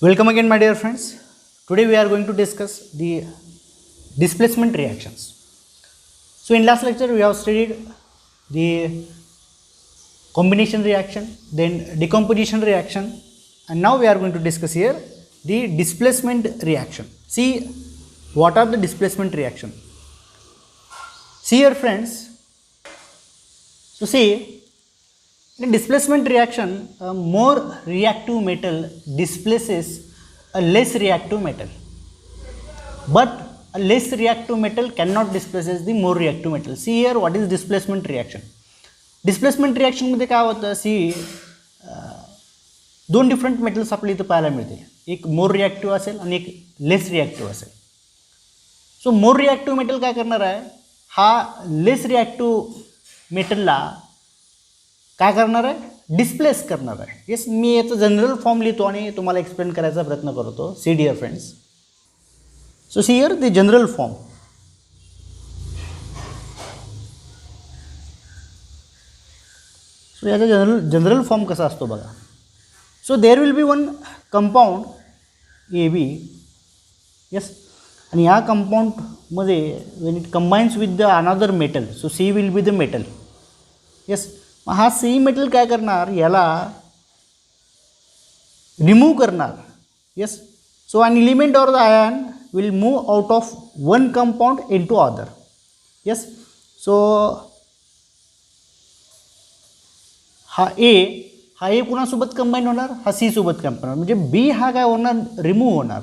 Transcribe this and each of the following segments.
Welcome again, my dear friends. Today we are going to discuss the displacement reactions. So in last lecture we have studied the combination reaction, then decomposition reaction, and now we are going to discuss here the displacement reaction. See what are the displacement reaction. See here, friends. So see, in displacement reaction, a more reactive metal displaces a less reactive metal, but a less reactive metal cannot displaces the more reactive metal. See here, what is displacement reaction? Displacement reaction मध्ये काय होतं? C दोन different metals आपल्या इथं पाहायला मिळतील. एक मोर reactive असेल आणि एक लेस रिॲक्टिव्ह असेल. सो मोर रिॲक्टिव्ह मेटल काय करणार आहे? हा लेस रिॲक्टिव्ह मेटलला काय करणार आहे? डिस्प्लेस करणार आहे. येस, मी याचं जनरल फॉर्म लिहितो आणि तुम्हाला एक्सप्लेन करायचा प्रयत्न करतो. See dear friends, so see here the general form. सो याचा जनरल फॉर्म कसा असतो बघा. So there will be one compound A B. Yes, आणि ह्या कंपाऊंडमध्ये when it combines with the another metal, so C will be the metal. Yes, हा C metal काय करणार? याला रिमूव्ह करणार. Yes, so an element or the ion will move out of one compound into other. Yes, so हा ए कुणासोबत combine होणार? हा C सोबत combine होणार. म्हणजे बी हा काय होणार? रिमूव्ह होणार.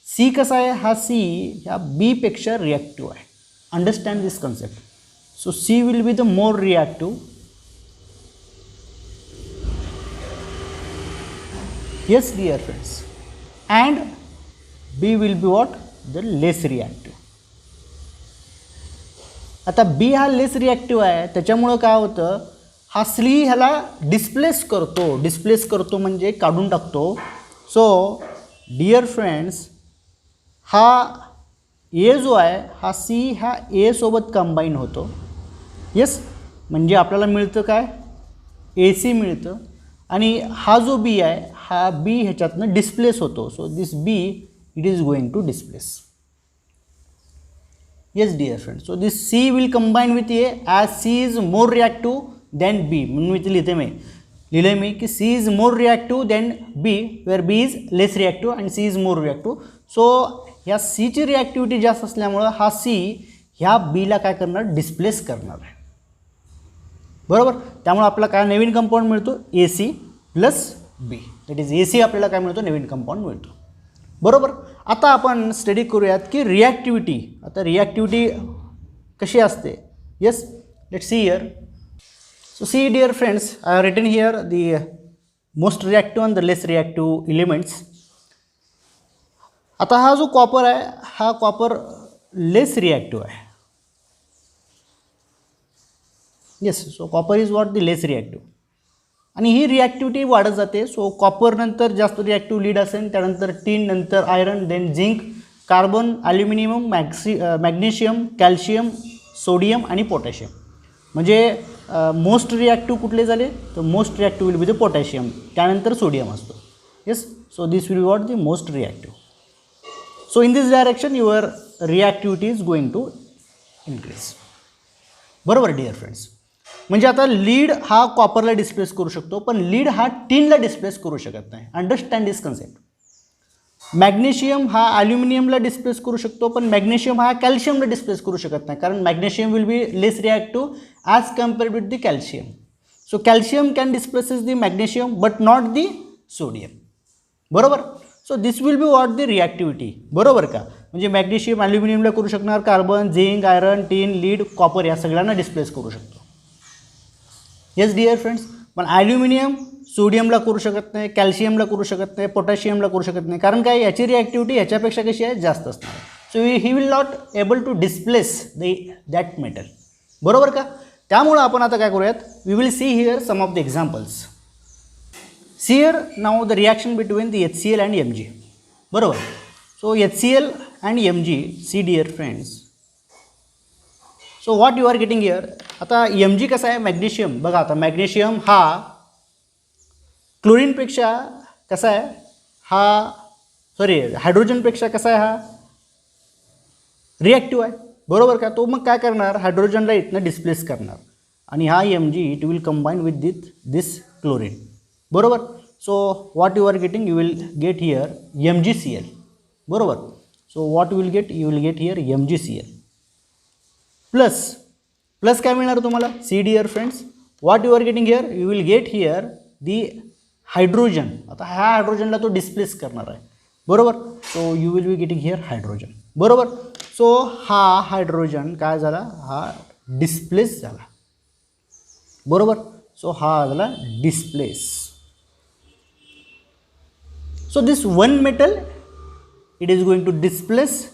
सी कसा आहे? हा सी ह्या बी पेक्षा रिॲक्टिव्ह आहे. Understand this concept. So C will be the more reactive. Yes, dear friends, and B will be what? The less reactive. आता B हा लेस रिॲक्टिव्ह आहे, त्याच्यामुळं काय होतं? हा सी ह्याला डिस्प्लेस करतो म्हणजे काढून टाकतो. सो डिअर फ्रेंड्स, हा ए जो आहे हा सी ह्या ए सोबत कंबाईन होतो. येस, म्हणजे आपल्याला मिळतं काय? ए सी मिळतं. आणि हा जो बी आहे हा बी ह्याच्यातनं डिस्प्लेस होतो. So this B it is going to displace. Yes dear friends, so this C will combine with A as C is more reactive than B. म्हणून मी ते लिहिलं मी की C is more reactive than B, where B is less reactive and C is more reactive. So ह्या सीची रिॲक्टिव्हिटी जास्त असल्यामुळं हा सी ह्या बीला काय करणार? डिस्प्लेस करणार आहे. बरोबर. त्यामुळे आपल्याला काय नवीन कंपाऊंड मिळतो? A C plus B. That is A C आपल्याला काय मिळतो? नवीन कंपाऊंड मिळतो. बरोबर. आता आपण स्टडी करूयात की रिॲक्टिव्हिटी. आता रिॲक्टिव्हिटी कशी असते? Yes, let's see here. So see dear friends, I have written here the most reactive and the less reactive elements. आता हा जो कॉपर आहे हा कॉपर लेस रिॲक्टिव्ह आहे. Yes, so copper is what? The less reactive. आणि ही रिॲक्टिव्हिटी वाढत जाते. सो कॉपर नंतर जास्त रिॲक्टिव्ह लीड असेल, त्यानंतर टीन, नंतर iron, then zinc, carbon, aluminium, magnesium, calcium, sodium आणि पोटॅशियम. म्हणजे मोस्ट रिॲक्टिव्ह कुठले झाले? तर most reactive will be the potassium, त्यानंतर सोडियम असतो. Yes, so this will be what? The most reactive. So in this direction your reactivity is going to increase. बरोबर dear friends. म्हणजे आता lead हा कॉपरला displace करू शकतो, पण लीड हा टीनला डिस्प्लेस करू शकत नाही. Understand this concept. मॅग्नेशियम हा ॲल्युमिनियमला डिस्प्लेस करू शकतो, पण मॅग्नेशियम हा कॅल्शियमला डिस्प्लेस करू शकत नाही, कारण magnesium will be less reactive as compared with the calcium. So calcium can displaces the magnesium but not the sodium. बरोबर. So this will be what? The reactivity. बरोबर का? म्हणजे मॅग्नेशियम ॲल्युमिनियमला करू शकणार, carbon, zinc, iron, tin, lead, copper या सगळ्यांना displace करू शकतो. येस डिअर फ्रेंड्स, पण ॲल्युमिनियम सोडियमला करू शकत नाही, कॅल्शियमला करू शकत नाही, पोटॅशियमला करू शकत नाही, कारण काय? याची रिॲक्टिव्हिटी ह्याच्यापेक्षा कशी आहे? जास्त असणार. So he will not able to displace that metal. बरोबर का? त्यामुळं आपण आता काय करूयात? We will see here some of the examples. See here now the reaction between the HCl and Mg. बरोबर. So HCl and Mg, see dear friends. So what you are getting here? आता Mg कसा आहे? Magnesium. बघा आता magnesium हा क्लोरीनपेक्षा कसा आहे? हा सॉरी हायड्रोजनपेक्षा कसा आहे, हा रिॲक्टिव्ह आहे, बरोबर का. तो मग काय करणार, हायड्रोजनला इथनं डिस्प्लेस करणार आणि हा Mg it will combine with this chlorine, बरोबर. So what you are getting, you will get here MgCl, बरोबर. So what you will get, you will get here MgCl plus काय मिळणार तुम्हाला, see dear friends, what you are getting here, you will get here the hydrogen. आता ह्या हायड्रोजनला तो displace करणार आहे, बरोबर. So you will be getting here hydrogen, बरोबर. सो हा हायड्रोजन काय झाला, हा डिस्प्लेस झाला, बरोबर. सो हा झाला displace. So this one metal it is going to displace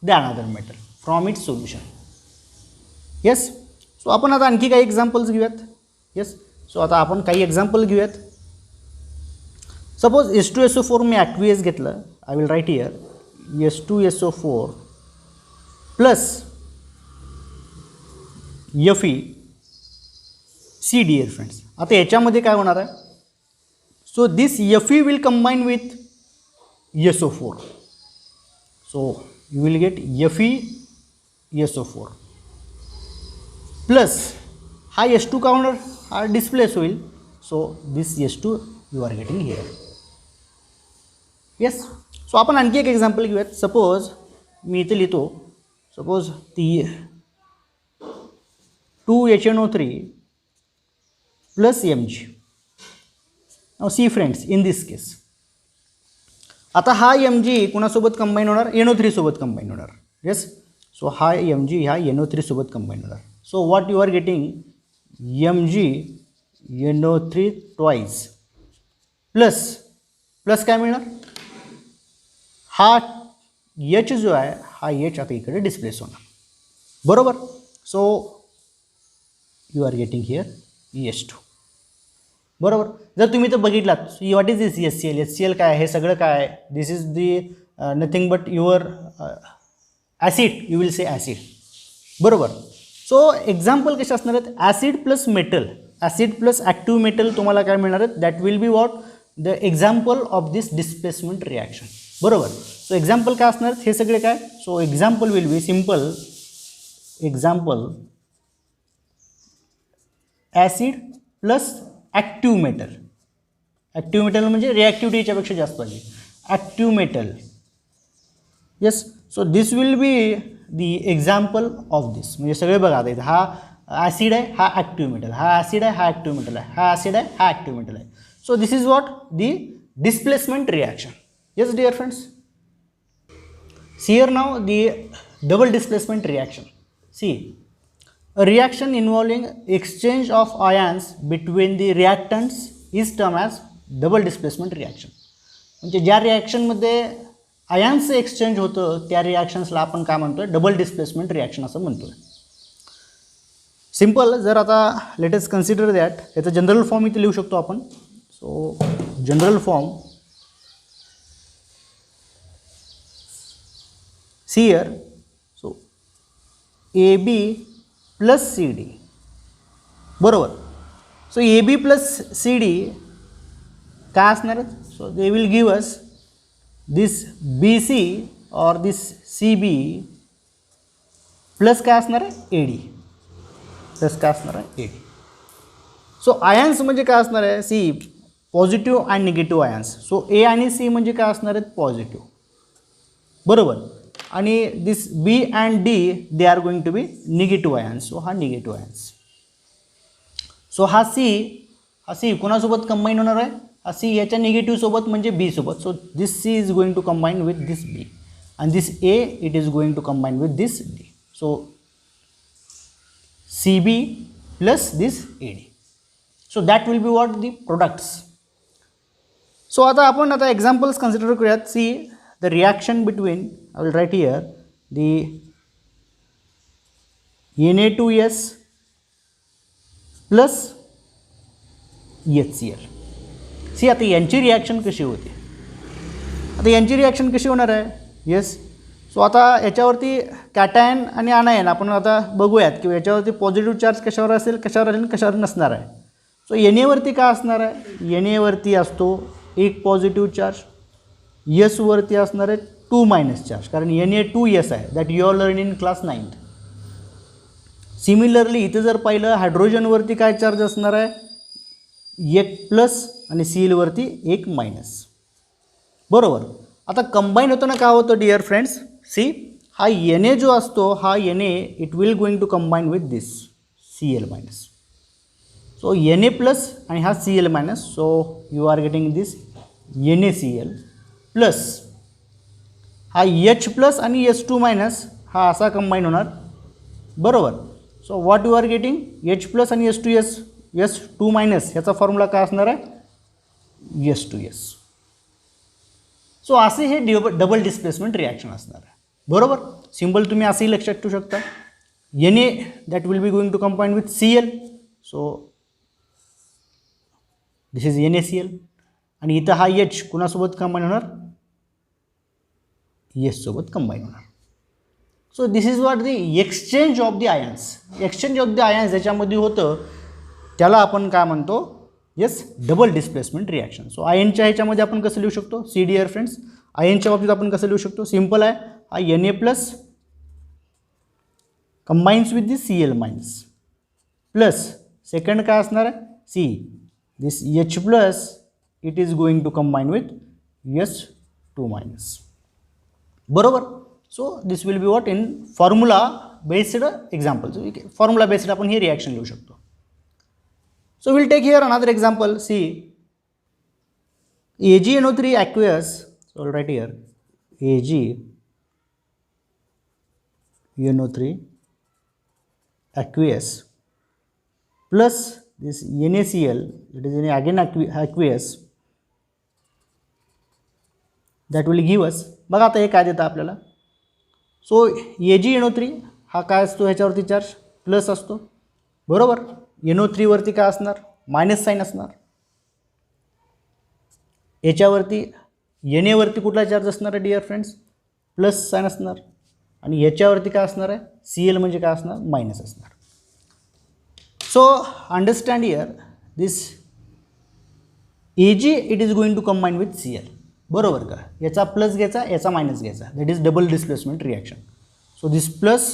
the another metal from its solution. Yes. So आपण आता आणखी काही एक्झाम्पल्स घेऊयात. येस. सो आता आपण काही एक्झाम्पल घेऊयात. सपोज H2SO4 मी ॲक्वियस घेतलं, I will write here H2SO4 plus Fe dear friends. आता याच्यामध्ये काय होणार आहे, so this Fe will combine with SO4. So you will get FeSO4 plus हा H2 का होणार, हा डिस्प्लेस होईल. So this H2 you are getting here. Yes. So आपण आणखी एक एक्झाम्पल घेऊयात. सपोज मी इथे लिहितो, सपोज ती 2HNO3 plus Mg. Now see friends, in this case आता हा Mg कोणासोबत कंबाईन होणार, NO3 सोबत कंबाईन होणार. येस. सो हा Mg ह्या NO3 सोबत कंबाईन होणार. So what you are getting, MgNO3 twice plus काय मिळणार, हा H जो आहे, हा H आता इकडे डिस्प्लेस होणार, बरोबर. So you are getting here H2, बरोबर. जर तुम्ही तर बघितलात, व्हॉट इज दिस HCl काय आहे, हे सगळं काय आहे, this is the nothing but your acid, you will say acid, बरोबर. सो एक्झाम्पल कसे असणार आहेत, acid plus metal, acid plus active metal तुम्हाला काय मिळणार आहेत, that will be what the example of this displacement reaction, बरोबर. सो एक्झाम्पल काय असणार हे सगळे काय, so example will be simple example acid plus active metal. Active metal म्हणजे रिॲक्टिव्हिटी याच्यापेक्षा जास्त पाहिजे, active metal. Yes. So this will be the example of this. म्हणजे सगळे बघा आता इथे हा ॲसिड आहे, हा ॲक्टिव्ह मेटल, हा ॲसिड आहे, हा ॲक्टिव्ह मेटल आहे, हा ॲसिड आहे, हा ॲक्टिव्ह मेटल आहे. So this is what the displacement reaction. Yes dear friends, see here now the double displacement reaction. See, a reaction involving exchange of ions between the reactants is termed as double displacement reaction. म्हणजे ज्या रिॲक्शनमध्ये आयन्सचं exchange होतं त्या रिॲक्शन्सला आपण काय म्हणतोय, double displacement reaction असं म्हणतोय. Simple. जर आता लेट अस कन्सिडर दॅट, याचा जनरल फॉर्म इथे लिहू शकतो आपण. So general form, see here, so AB plus CD, बरोबर. सो AB plus CD काय असणार आहेत, so they will give us this BC और दिस CB प्लस काय असणार आहे AD, प्लस काय असणार आहे AD. सो आयन्स म्हणजे काय असणार आहे, see positive and negative ions. So A आणि C म्हणजे काय असणार आहेत, पॉझिटिव्ह, बरोबर. आणि this B and D they are going to be negative ions. So हा निगेटिव्ह आयन्स. सो हा C कोणासोबत कंबाईन होणार आहे, हा C याच्या निगेटिव्ह सोबत म्हणजे B सोबत. So this C is going to combine with this B and this A it is going to combine with this D. So CB plus this AD. So that will be what the products. So आता आपण आता examples consider करूयात. See the reaction between, I will write here the Na2S plus HCl. See आता यांची reaction कशी होते, आता यांची रिॲक्शन कशी होणार आहे. येस. सो आता याच्यावरती कॅटायन आणि आनायन आपण आता बघूयात की याच्यावरती पॉझिटिव्ह चार्ज कशावर असेल, कशावर नसणार आहे. सो Na वरती काय असणार आहे, Na वरती असतो एक पॉझिटिव्ह चार्ज यसवरती असणार आहे 2- चार्ज, कारण Na2S आहे, that you are learn in class 9th. Similarly इथे जर पाहिलं हायड्रोजनवरती काय चार्ज असणार आहे, 1+ आणि Clवरती 1-. बरोबर. आता कंबाईन होताना काय होतं डिअर फ्रेंड्स, सी हा Na जो असतो हा Na it will going to combine with this Cl-. So Na+ आणि हा Cl-, so you are getting this NaCl plus हा H+ आणि S2- हा असा कंबाईन होणार. बरोबर. So what you are getting, H+ आणि S2 ह्याचा फॉर्म्युला काय असणार आहे, S2S. सो असे हे डबल डिस्प्लेसमेंट रिॲक्शन असणार आहे. बरोबर. सिम्बल तुम्ही असंही लक्षात ठेवू शकता, Na that will be going to combine with Cl, so this is NaCl. आणि इथं हा H कुणासोबत कंबाईन होणार, S सोबत कंबाईन होणार. So this is what the exchange of the ions. Exchange of the ions ज्याच्यामध्ये होतं त्याला आपण काय म्हणतो, yes, double displacement reaction. So आयनच्या ह्याच्यामध्ये आपण कसं लिहू शकतो, सी डिअर फ्रेंड्स, आयनच्या बाबतीत आपण कसं लिहू शकतो, सिम्पल आहे, हा Na+ combines with this Cl- plus second काय असणार आहे, see this H+ it is going to combine with S2-. बरोबर. So this will be what in formula based example. Formula based आपण हे रिॲक्शन लिहू शकतो. So we'll take here another example. See, AgNO3 aqueous. So I'll write here AgNO3 aqueous plus this NaCl, that is again aqueous, that will give us. बघा आता हे काय देतं आपल्याला. सो AgNO3 हा काय असतो, ह्याच्यावरती चार्ज प्लस असतो. बरोबर. NO3 वरती काय असणार, मायनस साईन असणार. याच्यावरती Na वरती कुठला चार्ज असणार आहे डिअर फ्रेंड्स, प्लस साईन असणार. आणि याच्यावरती काय असणार आहे, Cl म्हणजे काय असणार, मायनस असणार. So understand here this Ag it is going to combine with Cl. बरोबर का, याचा प्लस घ्यायचा, याचा मायनस घ्यायचा, that is double displacement reaction. So this plus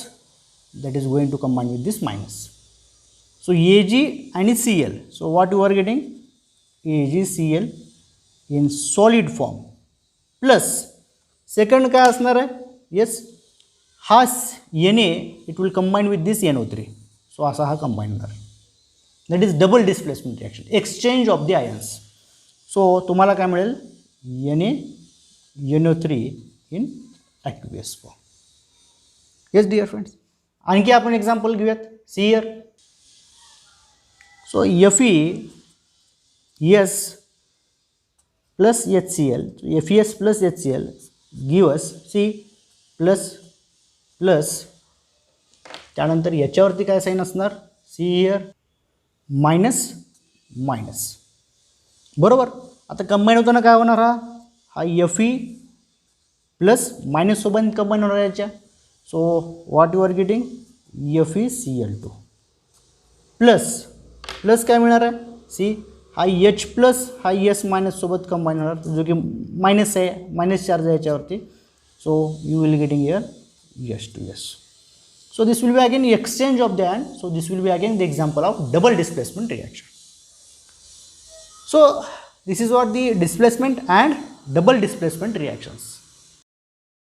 that is going to combine with this minus. So Ag and Cl. So what you are getting, AgCl in solid form plus second काय असणार आहे, yes, हा Na it will combine with this NO3. So असा हा combine होणार. That is double displacement reaction, exchange of the ions. So तुम्हाला काय मिळेल, NaNO3 in aqueous form. Yes dear friends. आणखी आपण एक्झाम्पल घेऊयात. See here. So FeS plus HCl, so FeS plus HCl give us C plus त्यानंतर याच्यावरती काय sine असणार, सी हिअर मायनस. बरोबर. आता कंबाईन होताना काय होणार, हा Fe प्लस मायनस सोबत कंबाईन होणार याच्या. So what you are getting, FeCl2 plus काय मिळणार आहे, सी हा H+ हा S- सोबत कंबाईन होणार, जो की मायनस आहे, मायनस चार्ज आहे याच्यावरती. So you will getting here S2S. So this will be again exchange of the ion. So this will be again the example of double displacement reaction. So this is what the displacement and double displacement reactions.